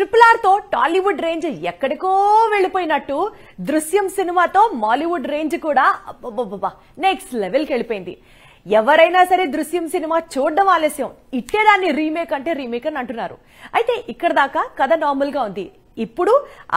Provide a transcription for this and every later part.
RRR తో Tollywood range ఎక్కడికో వెళ్ళిపోయినట్టు దృశ్యం సినిమాతో మాలీవుడ్ రేంజ్ కూడా నెక్స్ట్ లెవెల్ కి వెళ్ళిపోయింది. ఎవరైనా సరే దృశ్యం సినిమా చూడడం ఆలస్యం, ఇట్టేదాన్ని రీమేక్ అంటే రీమేక్ అని అంటున్నారు. అయితే ఇక్కడ దాకా కథ నార్మల్ గా ఉంది. ఇప్పుడు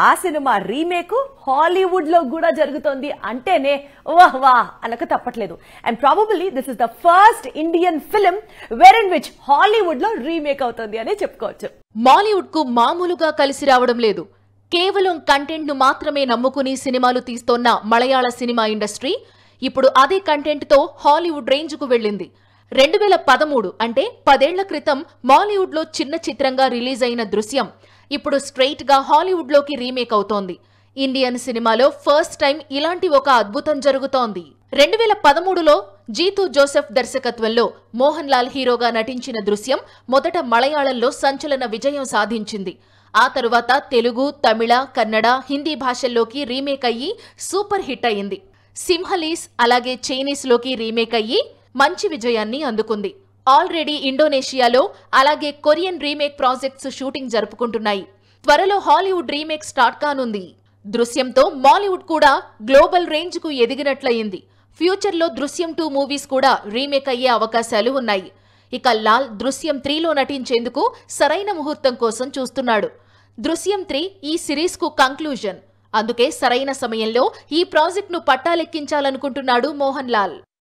ఆ సినిమా రీమేక్ హాలీవుడ్ లో కూడా జరుగుతోంది అంటేనే వాహ్ వాహ్ అనక తప్పట్లేదు. And probably this is the first Indian film where in which Hollywood లో రీమేక్ అవుతుంది అని చెప్పుకోవచ్చు. మాలీవుడ్ కు మామూలుగా కలిసి రావడం లేదు. కేవలం కంటెంట్ ను మాత్రమే నమ్ముకుని సినిమాలు తీస్తోన్న మలయాళ సినిమా ఇండస్ట్రీ ఇప్పుడు అదే కంటెంట్ తో హాలీవుడ్ రేంజ్ కు వెళ్ళింది. 2013 అంటే 10 ఏళ్ల క్రితం మాలీవుడ్ లో చిన్న చిత్రంగా రిలీజ్ అయిన దృశ్యం ఇప్పుడు స్ట్రెయిట్ గా హాలీవుడ్ లోకి రీమేక్ అవుతోంది. ఇండియన్ సినిమాలో ఫస్ట్ టైం ఇలాంటి ఒక అద్భుతం జరుగుతోంది. 2013లో జీతూ జోసెఫ్ దర్శకత్వంలో మోహన్ లాల్ హీరోగా నటించిన దృశ్యం మొదట మలయాళంలో సంచలన విజయం సాధించింది. ఆ తరువాత తెలుగు, తమిళ, కన్నడ, హిందీ భాషల్లోకి రీమేక్ అయ్యి సూపర్ హిట్ అయింది. సింహలీస్ అలాగే చైనీస్ లోకి రీమేక్ అయ్యి మంచి విజయాన్ని అందుకుంది. ఆల్రెడీ ఇండోనేషియాలో అలాగే కొరియన్ రీమేక్ ప్రాజెక్ట్స్ షూటింగ్ జరుపుకుంటున్నాయి. త్వరలో హాలీవుడ్ రీమేక్ స్టార్ట్ కానుంది. దృశ్యంతో మాలీవుడ్ కూడా గ్లోబల్ రేంజ్ కు ఎదిగినట్లయింది. ఫ్యూచర్ లో దృశ్యం 2 మూవీస్ కూడా రీమేక్ అయ్యే అవకాశాలు ఉన్నాయి. ఇక లాల్ దృశ్యం 3లో నటించేందుకు సరైన ముహూర్తం కోసం చూస్తున్నాడు. దృశ్యం 3 ఈ సిరీస్ కు కంక్లూజన్. అందుకే సరైన సమయంలో ఈ ప్రాజెక్ట్ ను పట్టాలెక్కించాలనుకుంటున్నాడు మోహన్ లాల్.